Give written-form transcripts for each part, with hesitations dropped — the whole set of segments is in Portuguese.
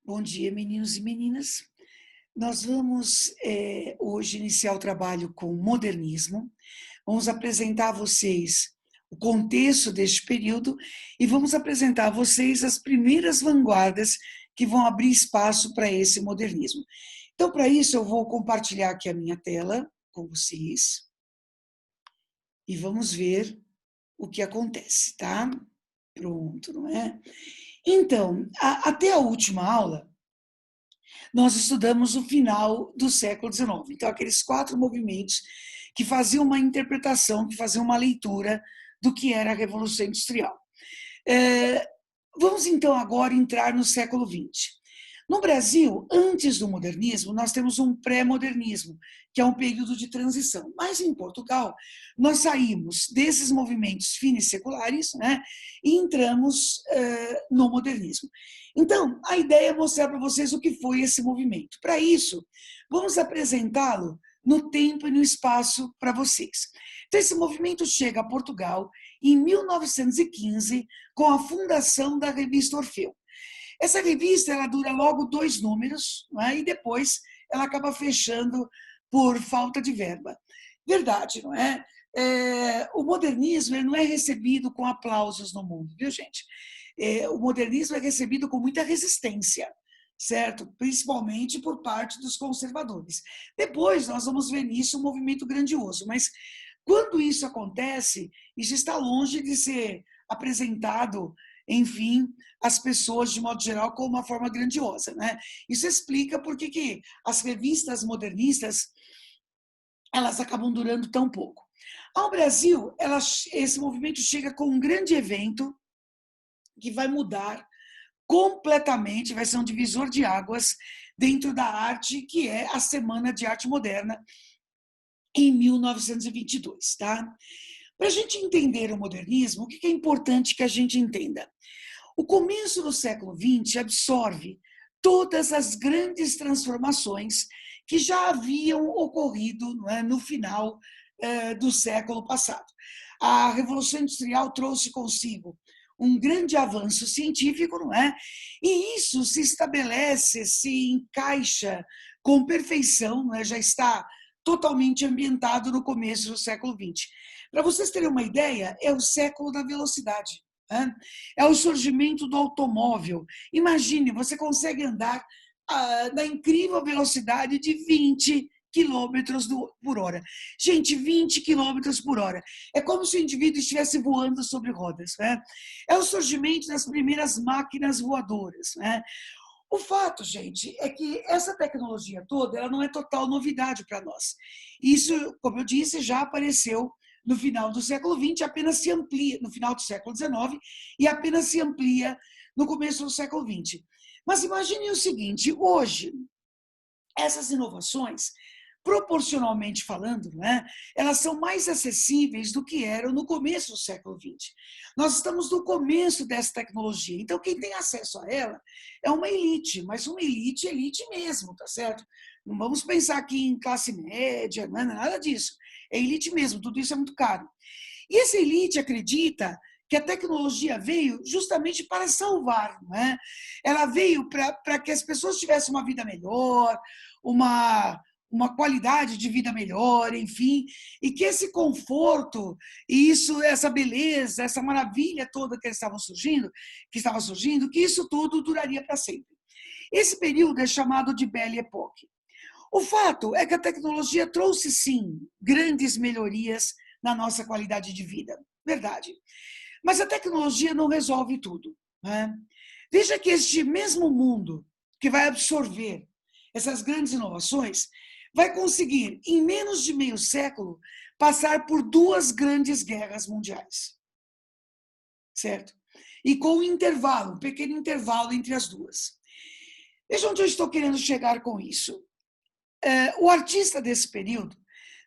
Bom dia, meninos e meninas. Nós vamos hoje iniciar o trabalho com modernismo. Vamos apresentar a vocês o contexto deste período e vamos apresentar a vocês as primeiras vanguardas que vão abrir espaço para esse modernismo. Então, para isso, eu vou compartilhar aqui a minha tela com vocês e vamos ver o que acontece, tá? Pronto, não é? Então, até a última aula, nós estudamos o final do século XIX. Então, aqueles 4 movimentos que faziam uma interpretação, que faziam uma leitura do que era a Revolução Industrial. Vamos, então, agora entrar no século XX. No Brasil, antes do modernismo, nós temos um pré-modernismo, que é um período de transição. Mas em Portugal, nós saímos desses movimentos finis-seculares, né, e entramos no modernismo. Então, a ideia é mostrar para vocês o que foi esse movimento. Para isso, vamos apresentá-lo no tempo e no espaço para vocês. Então, esse movimento chega a Portugal em 1915, com a fundação da revista Orfeu. Essa revista ela dura logo 2 números, não é? E depois ela acaba fechando por falta de verba. Verdade, não é? O modernismo ele não é recebido com aplausos no mundo, viu, gente? O modernismo é recebido com muita resistência, certo? Principalmente por parte dos conservadores. Depois nós vamos ver nisso um movimento grandioso, mas quando isso acontece, isso está longe de ser apresentado, enfim, às pessoas, de modo geral, como uma forma grandiosa, né? Isso explica por que as revistas modernistas elas acabam durando tão pouco. Ao Brasil, esse movimento chega com um grande evento que vai mudar completamente, vai ser um divisor de águas dentro da arte, que é a Semana de Arte Moderna, em 1922, tá? Para a gente entender o modernismo, o que é importante que a gente entenda? O começo do século XX absorve todas as grandes transformações que já haviam ocorrido, não é, no final do século passado. A Revolução Industrial trouxe consigo um grande avanço científico, não é? E isso se estabelece, se encaixa com perfeição, não é? Já está totalmente ambientado no começo do século XX. Para vocês terem uma ideia, é o século da velocidade. É o surgimento do automóvel. Imagine, você consegue andar na incrível velocidade de 20 quilômetros por hora. Gente, 20 quilômetros por hora. É como se o indivíduo estivesse voando sobre rodas. Né? É o surgimento das primeiras máquinas voadoras. Né? O fato, gente, é que essa tecnologia toda ela não é total novidade para nós. Isso, como eu disse, já apareceu no final do século XX, apenas se amplia no final do século XIX e apenas se amplia no começo do século XX. Mas imagine o seguinte, hoje, essas inovações, proporcionalmente falando, né, elas são mais acessíveis do que eram no começo do século XX. Nós estamos no começo dessa tecnologia, então quem tem acesso a ela é uma elite, mas uma elite, elite mesmo, tá certo? Não vamos pensar aqui em classe média, não é nada disso. É elite mesmo, tudo isso é muito caro. E essa elite acredita que a tecnologia veio justamente para salvar, não é? Ela veio para que as pessoas tivessem uma vida melhor, uma qualidade de vida melhor, enfim, e que esse conforto, isso, essa beleza, essa maravilha toda que estava surgindo, que isso tudo duraria para sempre. Esse período é chamado de Belle Époque. O fato é que a tecnologia trouxe, sim, grandes melhorias na nossa qualidade de vida. Verdade. Mas a tecnologia não resolve tudo. Né? Veja que este mesmo mundo que vai absorver essas grandes inovações vai conseguir, em menos de meio século, passar por 2 grandes guerras mundiais. Certo? E com um intervalo, um pequeno intervalo entre as duas. Veja onde eu estou querendo chegar com isso. O artista desse período,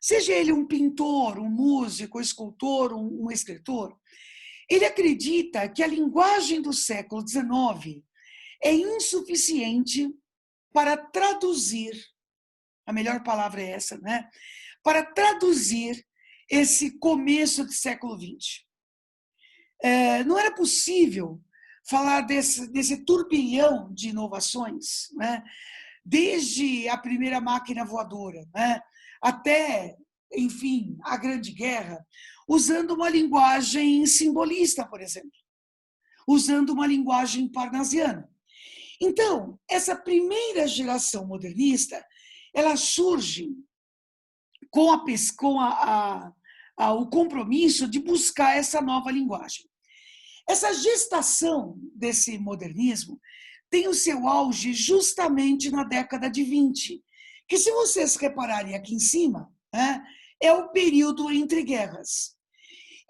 seja ele um pintor, um músico, um escultor, um escritor, ele acredita que a linguagem do século XIX é insuficiente para traduzir, a melhor palavra é essa, né? Para traduzir esse começo do século XX. Não era possível falar desse turbilhão de inovações, né? Desde a primeira máquina voadora, né? Até, enfim, a Grande Guerra, usando uma linguagem simbolista, por exemplo, usando uma linguagem parnasiana. Então, essa primeira geração modernista, ela surge com, o compromisso de buscar essa nova linguagem. Essa gestação desse modernismo tem o seu auge justamente na década de 20, que, se vocês repararem aqui em cima, né, é o período entre guerras.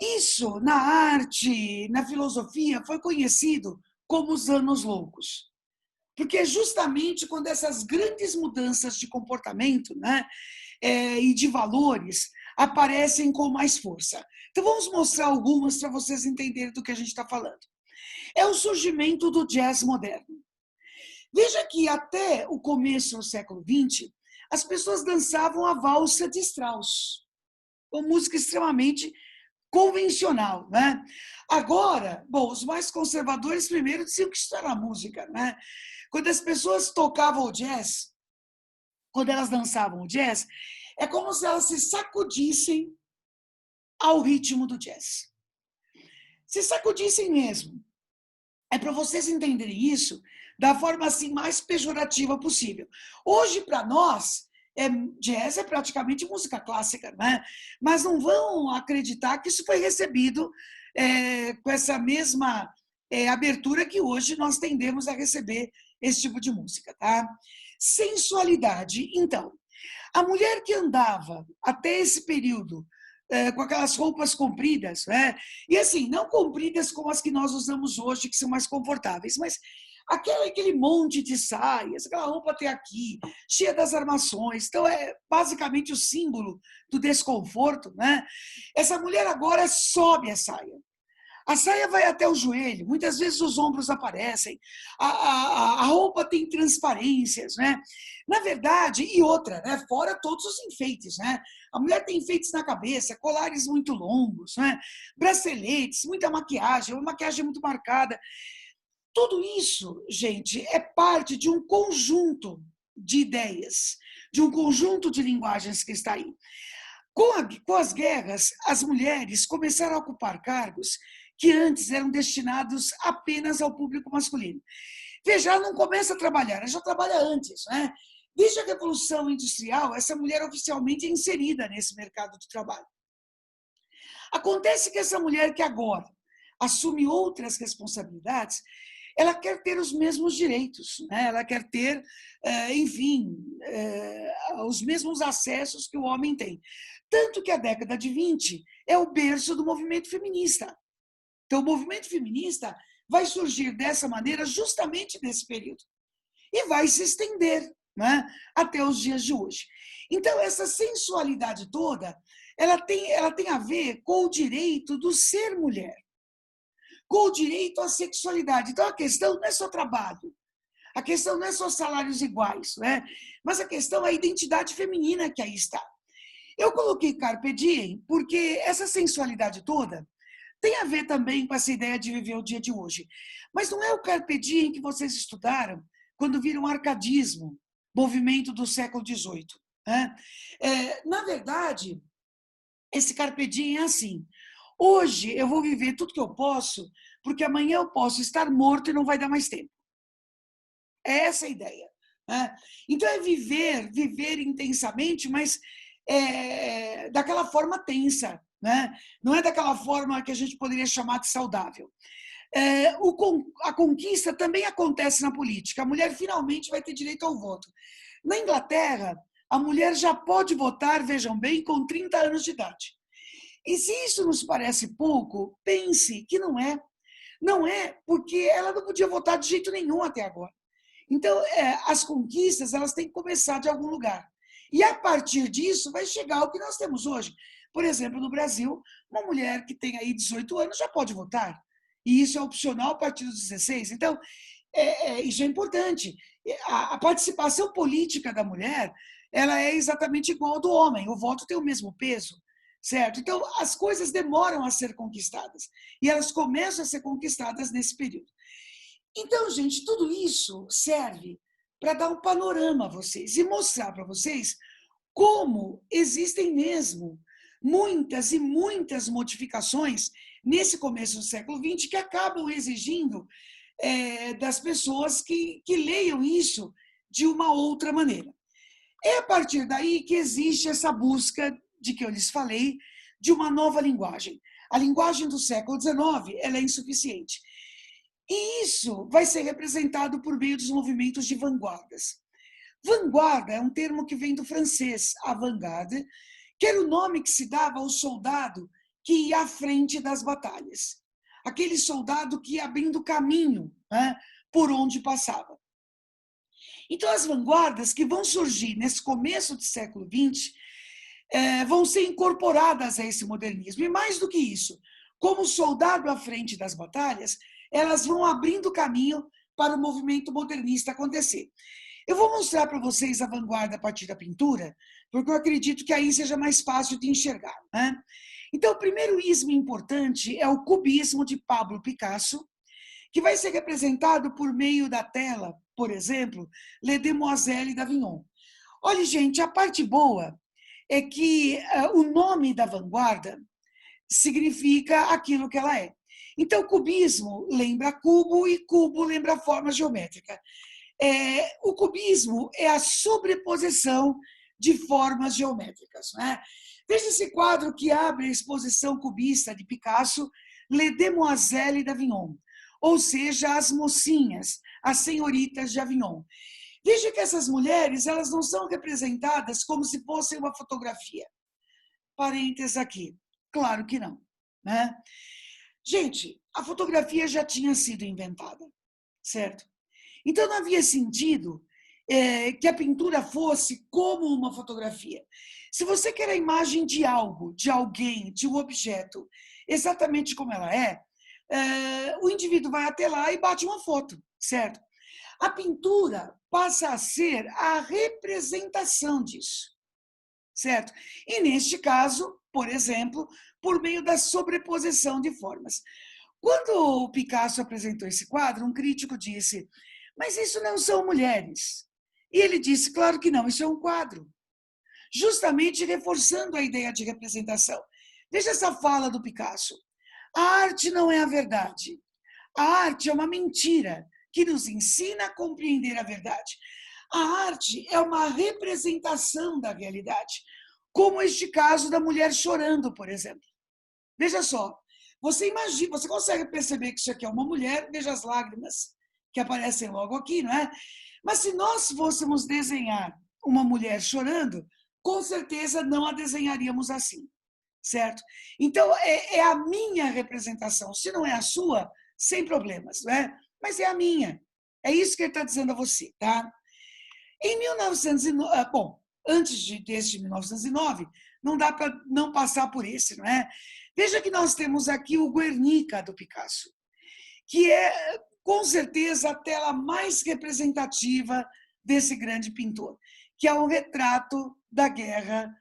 Isso, na arte, na filosofia, foi conhecido como os anos loucos. Porque é justamente quando essas grandes mudanças de comportamento, né, e de valores aparecem com mais força. Então, vamos mostrar algumas para vocês entenderem do que a gente está falando. É o surgimento do jazz moderno. Veja que até o começo do século XX, as pessoas dançavam a valsa de Strauss, uma música extremamente convencional, né? Agora, bom, os mais conservadores primeiro diziam que isso era música, né? Quando as pessoas tocavam o jazz, quando elas dançavam o jazz, é como se elas se sacudissem ao ritmo do jazz. Se sacudissem mesmo. É para vocês entenderem isso da forma assim mais pejorativa possível. Hoje, para nós, jazz é praticamente música clássica, né? Mas não vão acreditar que isso foi recebido com essa mesma abertura que hoje nós tendemos a receber esse tipo de música, tá? Sensualidade, então. A mulher que andava até esse período com aquelas roupas compridas, né? E assim, não compridas como as que nós usamos hoje, que são mais confortáveis, mas aquele monte de saias, aquela roupa até aqui, cheia das armações, então é basicamente o símbolo do desconforto, né? Essa mulher agora sobe a saia. A saia vai até o joelho, muitas vezes os ombros aparecem, a roupa tem transparências, né? Na verdade, e outra, né? Fora todos os enfeites, né? A mulher tem enfeites na cabeça, colares muito longos, né? Braceletes, muita maquiagem, uma maquiagem muito marcada. Tudo isso, gente, é parte de um conjunto de ideias, de um conjunto de linguagens que está aí. Com as guerras, as mulheres começaram a ocupar cargos que antes eram destinados apenas ao público masculino. Veja, ela não começa a trabalhar, ela já trabalha antes, né? Desde a Revolução Industrial, essa mulher oficialmente é inserida nesse mercado de trabalho. Acontece que essa mulher que agora assume outras responsabilidades, ela quer ter os mesmos direitos, né? Ela quer ter, enfim, os mesmos acessos que o homem tem. Tanto que a década de 20 é o berço do movimento feminista. Então, o movimento feminista vai surgir dessa maneira justamente nesse período. E vai se estender, né, até os dias de hoje. Então, essa sensualidade toda, ela tem a ver com o direito do ser mulher, com o direito à sexualidade. Então, a questão não é só trabalho, a questão não é só salários iguais, né? Mas a questão é a identidade feminina que aí está. Eu coloquei Carpe Diem porque essa sensualidade toda tem a ver também com essa ideia de viver o dia de hoje. Mas não é o Carpe Diem que vocês estudaram quando viram arcadismo, movimento do século XVIII. Né? Na verdade, esse Carpe Diem é assim. Hoje eu vou viver tudo que eu posso, porque amanhã eu posso estar morto e não vai dar mais tempo. É essa a ideia. Né? Então é viver intensamente, mas daquela forma tensa, né? Não é daquela forma que a gente poderia chamar de saudável. A conquista também acontece na política. A mulher finalmente vai ter direito ao voto. Na Inglaterra, a mulher já pode votar, vejam bem, com 30 anos de idade. E se isso nos parece pouco, pense que não é. Não é, porque ela não podia votar de jeito nenhum até agora. Então, as conquistas elas têm que começar de algum lugar. E, a partir disso, vai chegar ao que nós temos hoje. Por exemplo, no Brasil, uma mulher que tem aí 18 anos já pode votar. E isso é opcional a partir dos 16. Então, isso é importante. A participação política da mulher ela é exatamente igual ao do homem. O voto tem o mesmo peso, certo? Então, as coisas demoram a ser conquistadas. E elas começam a ser conquistadas nesse período. Então, gente, tudo isso serve para dar um panorama a vocês e mostrar para vocês como existem mesmo muitas e muitas modificações nesse começo do século XX que acabam exigindo das pessoas que leiam isso de uma outra maneira. É a partir daí que existe essa busca de que eu lhes falei, de uma nova linguagem. A linguagem do século XIX ela é insuficiente. E isso vai ser representado por meio dos movimentos de vanguardas. Vanguarda é um termo que vem do francês avant-garde, que era o nome que se dava ao soldado que ia à frente das batalhas. Aquele soldado que ia abrindo caminho, né, por onde passava. Então, as vanguardas que vão surgir nesse começo do século XX vão ser incorporadas a esse modernismo. E mais do que isso, como soldado à frente das batalhas, elas vão abrindo caminho para o movimento modernista acontecer. Eu vou mostrar para vocês a vanguarda a partir da pintura, porque eu acredito que aí seja mais fácil de enxergar, né? Então, o primeiro ismo importante é o cubismo de Pablo Picasso, que vai ser representado por meio da tela, por exemplo, Les Demoiselles d'Avignon. Olha, gente, a parte boa é que o nome da vanguarda significa aquilo que ela é. Então, cubismo lembra cubo e cubo lembra forma geométrica. O cubismo é a sobreposição de formas geométricas, né? Veja esse quadro que abre a exposição cubista de Picasso, Les Demoiselles d'Avignon, ou seja, as mocinhas, as senhoritas de Avignon. Veja que essas mulheres, elas não são representadas como se fossem uma fotografia. Parênteses aqui, claro que não, né? Gente, a fotografia já tinha sido inventada, certo? Então não havia sentido que a pintura fosse como uma fotografia. Se você quer a imagem de algo, de alguém, de um objeto, exatamente como ela o indivíduo vai até lá e bate uma foto, certo? A pintura passa a ser a representação disso, certo? E neste caso, por exemplo, por meio da sobreposição de formas. Quando o Picasso apresentou esse quadro, um crítico disse: mas isso não são mulheres. E ele disse: claro que não, isso é um quadro. Justamente reforçando a ideia de representação. Veja essa fala do Picasso. A arte não é a verdade. A arte é uma mentira que nos ensina a compreender a verdade. A arte é uma representação da realidade, como este caso da mulher chorando, por exemplo. Veja só, você imagina, você consegue perceber que isso aqui é uma mulher, veja as lágrimas que aparecem logo aqui, não é? Mas se nós fôssemos desenhar uma mulher chorando, com certeza não a desenharíamos assim, certo? Então, é a minha representação. Se não é a sua, sem problemas, não é? Mas é a minha. É isso que ele está dizendo a você, tá? Em 1909, bom, antes desse de 1909, não dá para não passar por esse, não é? Veja que nós temos aqui o Guernica, do Picasso, que é, com certeza, a tela mais representativa desse grande pintor, que é um retrato da guerra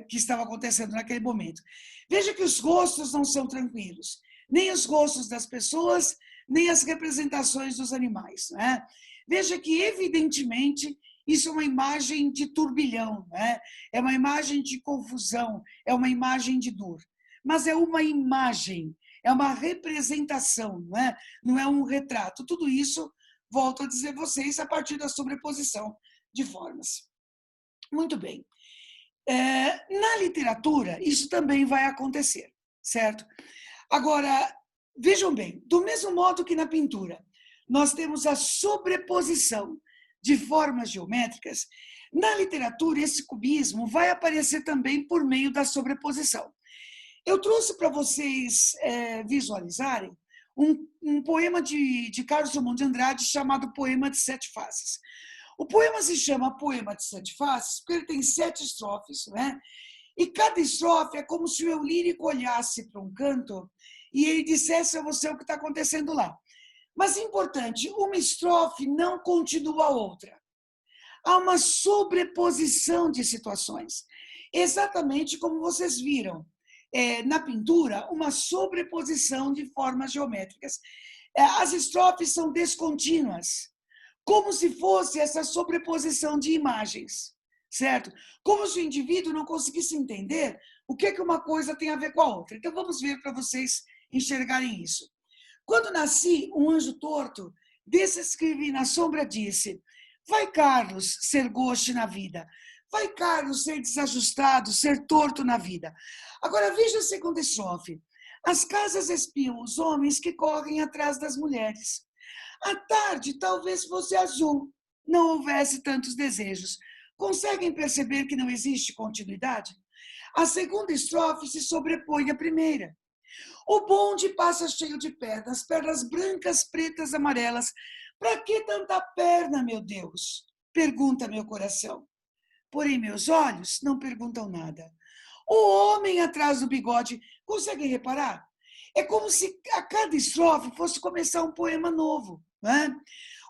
que estava acontecendo naquele momento. Veja que os rostos não são tranquilos, nem os rostos das pessoas, nem as representações dos animais, né? Veja que, evidentemente, isso é uma imagem de turbilhão, né? É uma imagem de confusão, é uma imagem de dor. Mas é uma imagem, é uma representação, não é um retrato. Tudo isso, volto a dizer a vocês, a partir da sobreposição de formas. Muito bem. Na literatura, isso também vai acontecer, certo? Agora, vejam bem, do mesmo modo que na pintura, nós temos a sobreposição de formas geométricas, na literatura, esse cubismo vai aparecer também por meio da sobreposição. Eu trouxe para vocês visualizarem um poema de Carlos Drummond de Andrade chamado Poema de Sete Faces. O poema se chama Poema de Sete Faces porque ele tem 7 estrofes, né? E cada estrofe é como se o eu lírico olhasse para um canto e ele dissesse a você o que está acontecendo lá. Mas, importante, uma estrofe não continua a outra. Há uma sobreposição de situações, exatamente como vocês viram na pintura, uma sobreposição de formas geométricas. As estrofes são descontínuas, como se fosse essa sobreposição de imagens, certo? Como se o indivíduo não conseguisse entender o que uma coisa tem a ver com a outra. Então, vamos ver para vocês enxergarem isso. Quando nasci, um anjo torto, desse escrevi na sombra, disse: vai, Carlos, ser gauche na vida. Vai, Carlos, ser desajustado, ser torto na vida. Agora, veja a segunda estrofe. As casas espiam os homens que correm atrás das mulheres. À tarde, talvez fosse azul, não houvesse tantos desejos. Conseguem perceber que não existe continuidade? A segunda estrofe se sobrepõe à primeira. O bonde passa cheio de pernas brancas, pretas, amarelas. Para que tanta perna, meu Deus? Pergunta meu coração. Porém, meus olhos não perguntam nada. O homem atrás do bigode, consegue reparar? É como se a cada estrofe fosse começar um poema novo, né?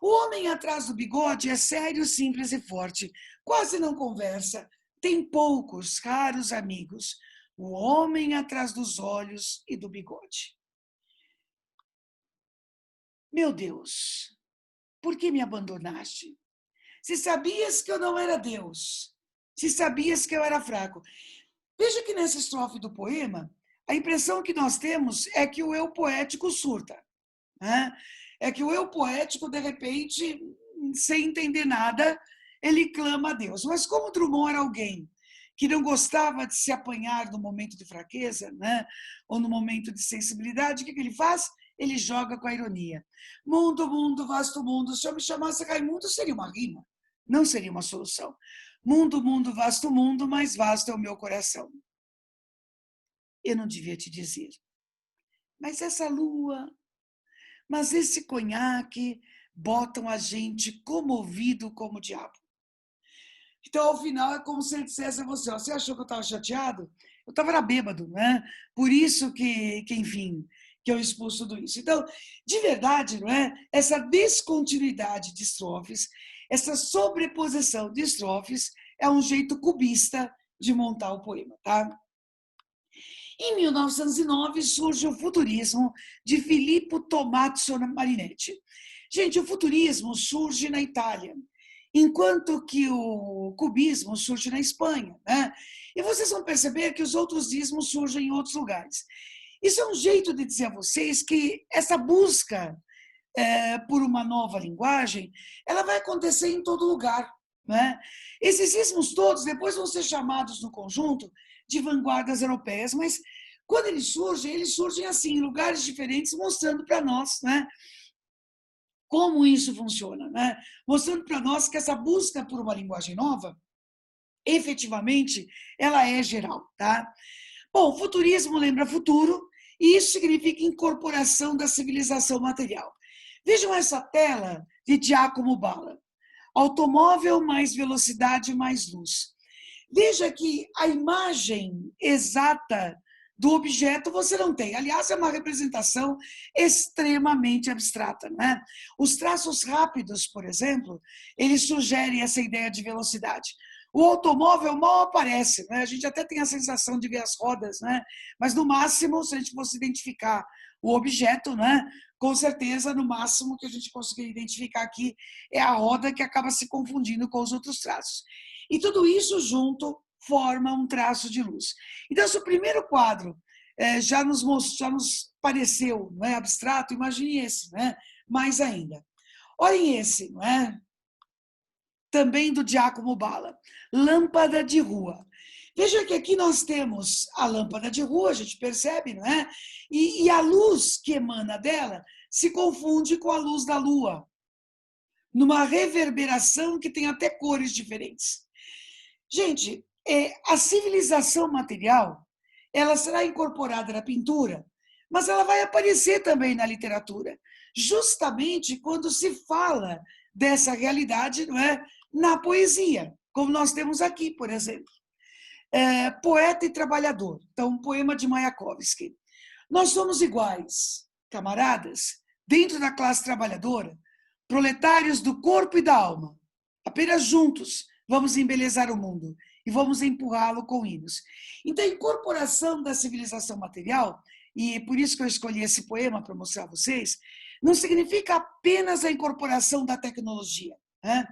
O homem atrás do bigode é sério, simples e forte. Quase não conversa. Tem poucos, raros amigos. O homem atrás dos olhos e do bigode. Meu Deus, por que me abandonaste? Se sabias que eu não era Deus, se sabias que eu era fraco. Veja que nessa estrofe do poema, a impressão que nós temos é que o eu poético surta, né? É que o eu poético, de repente, sem entender nada, ele clama a Deus. Mas como Drummond era alguém que não gostava de se apanhar no momento de fraqueza, né? Ou no momento de sensibilidade, o que ele faz? Ele joga com a ironia. Mundo, mundo, vasto mundo. Se eu me chamasse Raimundo, seria uma rima, não seria uma solução. Mundo, mundo, vasto mundo, mais vasto é o meu coração. Eu não devia te dizer. Mas essa lua, mas esse conhaque botam a gente comovido como o diabo. Então, ao final, é como se ele dissesse a você: você achou que eu estava chateado? Eu estava bêbado, né? Por isso enfim, que eu expus tudo isso. Então, de verdade, não é? Essa descontinuidade de estrofes, essa sobreposição de estrofes é um jeito cubista de montar o poema, tá? Em 1909 surge o futurismo de Filippo Tommaso Marinetti. Gente, o futurismo surge na Itália, enquanto que o cubismo surge na Espanha, né? E vocês vão perceber que os outros ismos surgem em outros lugares. Isso é um jeito de dizer a vocês que essa busca por uma nova linguagem, ela vai acontecer em todo lugar, né? Esses ismos todos depois vão ser chamados no conjunto de vanguardas europeias, mas quando eles surgem assim, em lugares diferentes, mostrando para nós, né, como isso funciona, né? Mostrando para nós que essa busca por uma linguagem nova, efetivamente, ela é geral, tá? Bom, futurismo lembra futuro, e isso significa incorporação da civilização material. Vejam essa tela de Giacomo Balla. Automóvel mais velocidade mais luz. Veja que a imagem exata do objeto você não tem. Aliás, é uma representação extremamente abstrata, né? Os traços rápidos, por exemplo, eles sugerem essa ideia de velocidade. O automóvel mal aparece, né? A gente até tem a sensação de ver as rodas, né? Mas no máximo, se a gente fosse identificar o objeto, né? Com certeza, no máximo que a gente conseguir identificar aqui é a roda que acaba se confundindo com os outros traços. E tudo isso junto forma um traço de luz. Então, se o primeiro quadro já nos pareceu, não é, abstrato, imagine esse, né? Mais ainda. Olhem esse, não é? Também do Giacomo Balla, lâmpada de rua. Veja que aqui nós temos a lâmpada de rua, a gente percebe, não é? E a luz que emana dela se confunde com a luz da lua, numa reverberação que tem até cores diferentes. Gente, a civilização material, ela será incorporada na pintura, mas ela vai aparecer também na literatura, justamente quando se fala dessa realidade, não é, na poesia, como nós temos aqui, por exemplo. Poeta e trabalhador, então um poema de Mayakovsky. Nós somos iguais, camaradas, dentro da classe trabalhadora, proletários do corpo e da alma. Apenas juntos vamos embelezar o mundo e vamos empurrá-lo com hinos. Então, a incorporação da civilização material, e é por isso que eu escolhi esse poema para mostrar a vocês, não significa apenas a incorporação da tecnologia, né?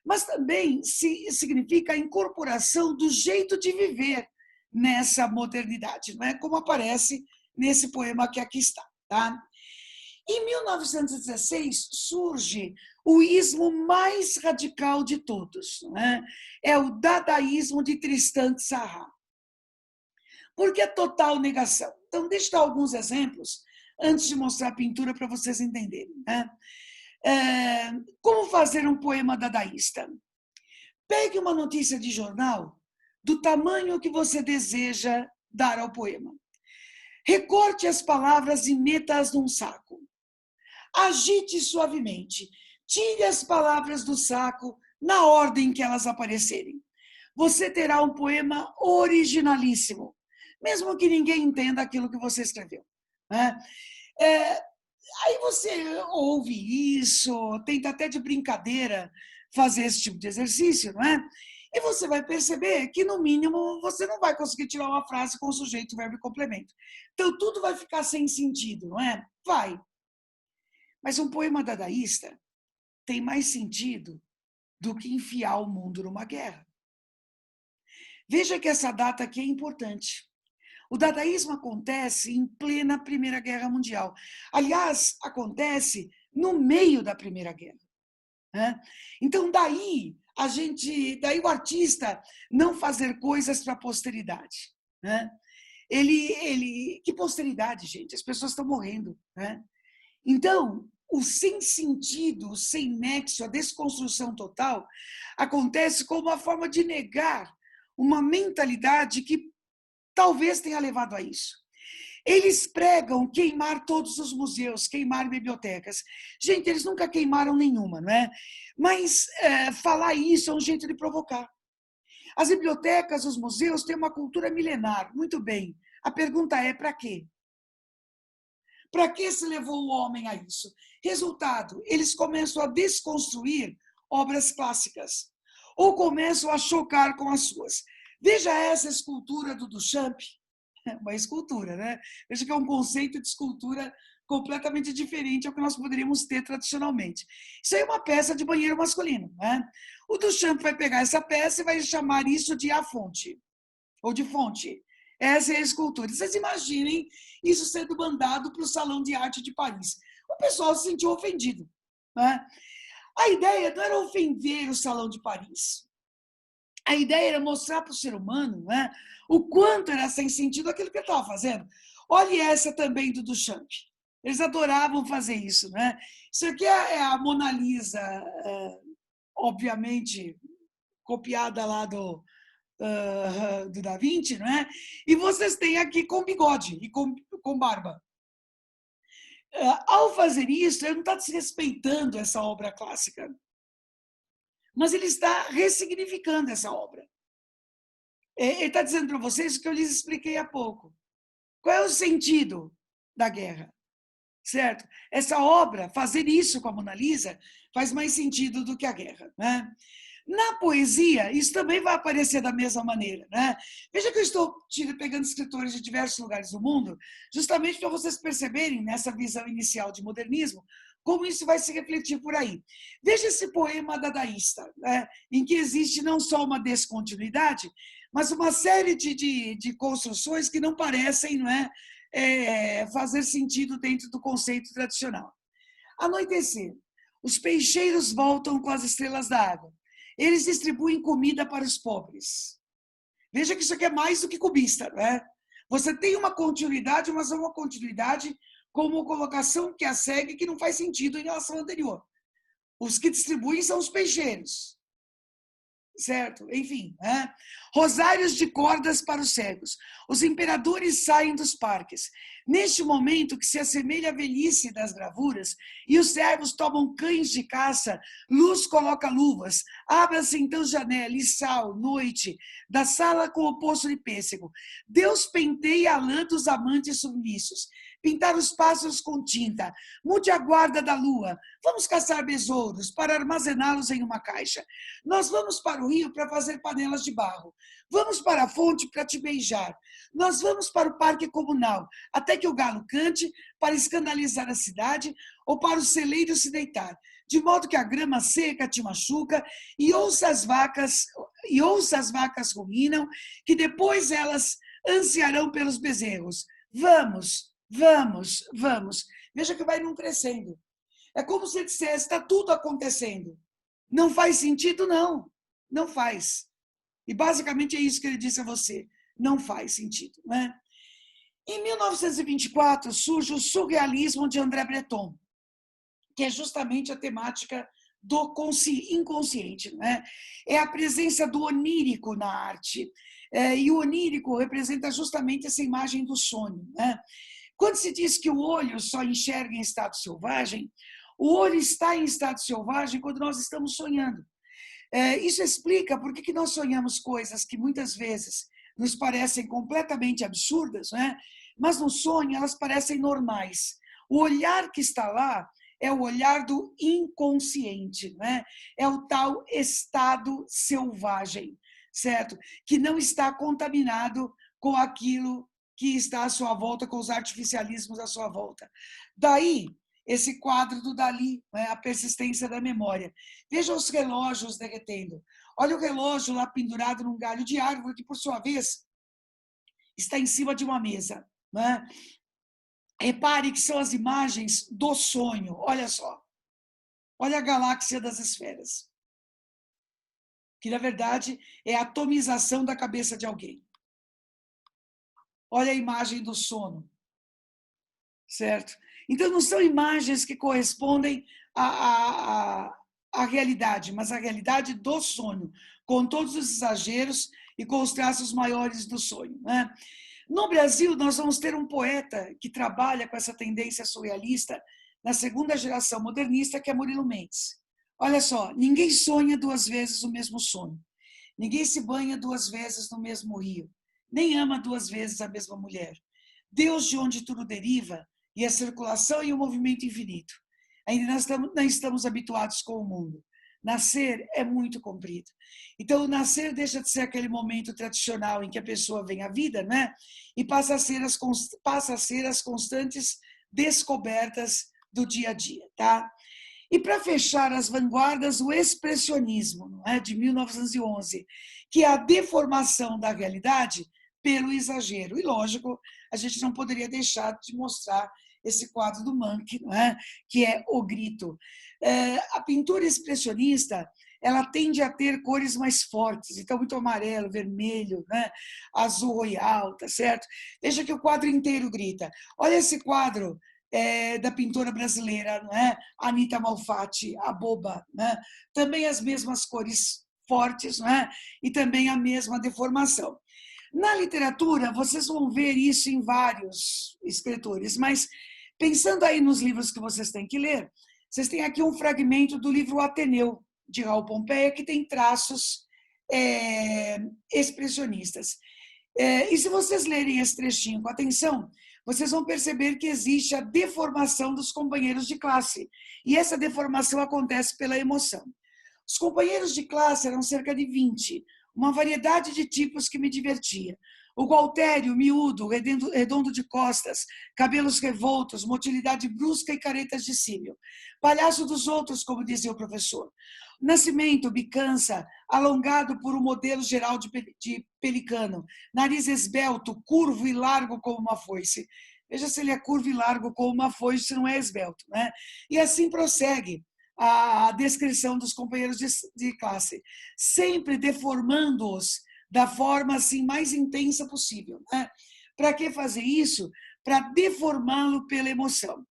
Mas também significa a incorporação do jeito de viver nessa modernidade, não é? Como aparece nesse poema que aqui está, tá? Em 1916 surge o ismo mais radical de todos, né? É o dadaísmo de Tristan Tzara. Por que total negação? Então, deixa eu dar alguns exemplos antes de mostrar a pintura para vocês entenderem, né? Como fazer um poema dadaísta? Pegue uma notícia de jornal do tamanho que você deseja dar ao poema. Recorte as palavras e meta-as num saco. Agite suavemente. Tire as palavras do saco na ordem que elas aparecerem. Você terá um poema originalíssimo, mesmo que ninguém entenda aquilo que você escreveu, né? Aí você ouve isso, tenta até de brincadeira fazer esse tipo de exercício, não é? E você vai perceber que, no mínimo, você não vai conseguir tirar uma frase com sujeito, verbo e complemento. Então, tudo vai ficar sem sentido, não é? Vai. Mas um poema dadaísta tem mais sentido do que enfiar o mundo numa guerra. Veja que essa data aqui é importante. O dadaísmo acontece em plena Primeira Guerra Mundial. Aliás, acontece no meio da Primeira Guerra, né? Então, daí o artista não fazer coisas para a posteridade, né? Que posteridade, gente? As pessoas estão morrendo, né? Então, o sem sentido, o sem nexo, a desconstrução total, acontece como uma forma de negar uma mentalidade que talvez tenha levado a isso. Eles pregam queimar todos os museus, queimar bibliotecas. Gente, eles nunca queimaram nenhuma, não é? Mas falar isso é um jeito de provocar. As bibliotecas, os museus têm uma cultura milenar, muito bem. A pergunta é, para quê? Para que se levou o homem a isso? Resultado, eles começam a desconstruir obras clássicas, ou começam a chocar com as suas. Veja essa escultura do Duchamp, uma escultura, né? Veja que é um conceito de escultura completamente diferente ao que nós poderíamos ter tradicionalmente. Isso aí é uma peça de banheiro masculino, né? O Duchamp vai pegar essa peça e vai chamar isso de A Fonte, ou de Fonte. Essa é a escultura. Vocês imaginem isso sendo mandado para o Salão de Arte de Paris. O pessoal se sentiu ofendido, né? A ideia não era ofender o Salão de Paris. A ideia era mostrar para o ser humano, né, o quanto era sem sentido aquilo que ele estava fazendo. Olha essa também do Duchamp. Eles adoravam fazer isso, né? Isso aqui é a Mona Lisa, obviamente, copiada lá do Da Vinci, não é? E vocês têm aqui com bigode e com barba. Ao fazer isso, ele não está desrespeitando essa obra clássica, mas ele está ressignificando essa obra. Ele está dizendo para vocês o que eu lhes expliquei há pouco. Qual é o sentido da guerra? Certo? Essa obra, fazer isso com a Mona Lisa, faz mais sentido do que a guerra, né? Na poesia, isso também vai aparecer da mesma maneira, né? Veja que eu estou pegando escritores de diversos lugares do mundo, justamente para vocês perceberem, nessa visão inicial de modernismo, como isso vai se refletir por aí. Veja esse poema dadaísta, né? Em que existe não só uma descontinuidade, mas uma série de construções que não parecem, não é, fazer sentido dentro do conceito tradicional. Anoitecer. Os peixeiros voltam com as estrelas da água. Eles distribuem comida para os pobres. Veja que isso aqui é mais do que cubista, não é? Você tem uma continuidade, mas é uma continuidade com uma colocação que a segue que não faz sentido em relação ao anterior. Os que distribuem são os peixeiros. Certo? Enfim, né? Rosários de cordas para os cegos. Os imperadores saem dos parques. Neste momento que se assemelha à velhice das gravuras, e os servos tomam cães de caça, luz coloca luvas, abra-se então janela e sal, noite, da sala com o poço de pêssego. Deus penteia a lã dos amantes submissos. pintar os pássaros com tinta, mude a guarda da lua, vamos caçar besouros para armazená-los em uma caixa. Nós vamos para o rio para fazer panelas de barro. Vamos para a fonte para te beijar. Nós vamos para o parque comunal, até que o galo cante para escandalizar a cidade ou para o celeiro se deitar, de modo que a grama seca te machuca e ouça as vacas ruminam, que depois elas ansiarão pelos bezerros. Vamos, vamos, vamos. Veja que vai num crescendo. É como se dissesse, está tudo acontecendo. Não faz sentido, não. Não faz. E basicamente é isso que ele disse a você. Não faz sentido, né? Em 1924 surge o surrealismo de André Breton, que é justamente a temática do inconsciente, né? É a presença do onírico na arte. E o onírico representa justamente essa imagem do sonho, né? Quando se diz que o olho só enxerga em estado selvagem, o olho está em estado selvagem quando nós estamos sonhando. Isso explica por que nós sonhamos coisas que muitas vezes nos parecem completamente absurdas, né? Mas no sonho elas parecem normais. O olhar que está lá é o olhar do inconsciente, né? É o tal estado selvagem, certo? Que não está contaminado com aquilo que está à sua volta, com os artificialismos à sua volta. Daí, esse quadro do Dalí, né? A persistência da memória. Veja os relógios derretendo. Olha o relógio lá pendurado num galho de árvore, que, por sua vez, está em cima de uma mesa, né? Repare que são as imagens do sonho. Olha só. Olha a galáxia das esferas. Que, na verdade, é a atomização da cabeça de alguém. Olha a imagem do sono. Certo? Então, não são imagens que correspondem à realidade, mas à realidade do sonho, com todos os exageros e com os traços maiores do sonho, né? No Brasil, nós vamos ter um poeta que trabalha com essa tendência surrealista na segunda geração modernista, que é Murilo Mendes. Olha só, ninguém sonha duas vezes o mesmo sonho. Ninguém se banha duas vezes no mesmo rio. Nem ama duas vezes a mesma mulher. Deus, de onde tudo deriva, e a circulação e o movimento infinito. Ainda não estamos habituados com o mundo. Nascer é muito comprido. Então, o nascer deixa de ser aquele momento tradicional em que a pessoa vem à vida, né? E passa a ser as constantes descobertas do dia a dia, tá? E para fechar as vanguardas, o expressionismo, não é? De 1911, que é a deformação da realidade pelo exagero. E, lógico, a gente não poderia deixar de mostrar esse quadro do Munch, não é? Que é O Grito. A pintura expressionista, ela tende a ter cores mais fortes, então muito amarelo, vermelho, né? Azul royal, tá certo? Veja que o quadro inteiro grita. Olha esse quadro da pintora brasileira, não é? Anita Malfatti, A Boba, né? Também as mesmas cores fortes, não é? E também a mesma deformação. Na literatura, vocês vão ver isso em vários escritores, mas pensando aí nos livros que vocês têm que ler, vocês têm aqui um fragmento do livro Ateneu, de Raul Pompeia, que tem traços expressionistas. E se vocês lerem esse trechinho com atenção, vocês vão perceber que existe a deformação dos companheiros de classe. E essa deformação acontece pela emoção. Os companheiros de classe eram cerca de 20, uma variedade de tipos que me divertia. O Gualtério, miúdo, redondo de costas, cabelos revoltos, motilidade brusca e caretas de cílio. Palhaço dos outros, como dizia o professor. Nascimento, bicança, alongado por um modelo geral de pelicano. Nariz esbelto, curvo e largo como uma foice. Veja se ele é curvo e largo como uma foice, se não é esbelto, né? E assim prossegue a descrição dos companheiros de classe, sempre deformando-os da forma assim mais intensa possível, né? Para que fazer isso? Para deformá-lo pela emoção.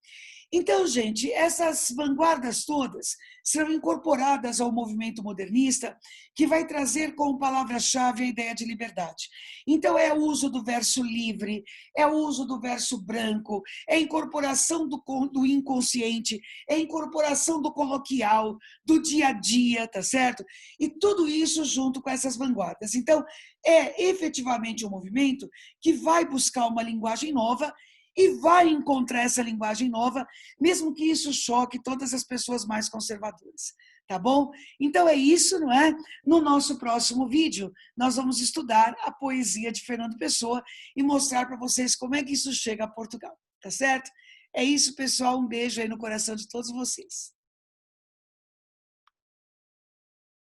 Então, gente, essas vanguardas todas serão incorporadas ao movimento modernista, que vai trazer como palavra-chave a ideia de liberdade. Então, é o uso do verso livre, é o uso do verso branco, é a incorporação do inconsciente, é a incorporação do coloquial, do dia a dia, tá certo? E tudo isso junto com essas vanguardas. Então, é efetivamente um movimento que vai buscar uma linguagem nova e vai encontrar essa linguagem nova, mesmo que isso choque todas as pessoas mais conservadoras, tá bom? Então é isso, não é? No nosso próximo vídeo, nós vamos estudar a poesia de Fernando Pessoa e mostrar para vocês como é que isso chega a Portugal, tá certo? É isso, pessoal, um beijo aí no coração de todos vocês.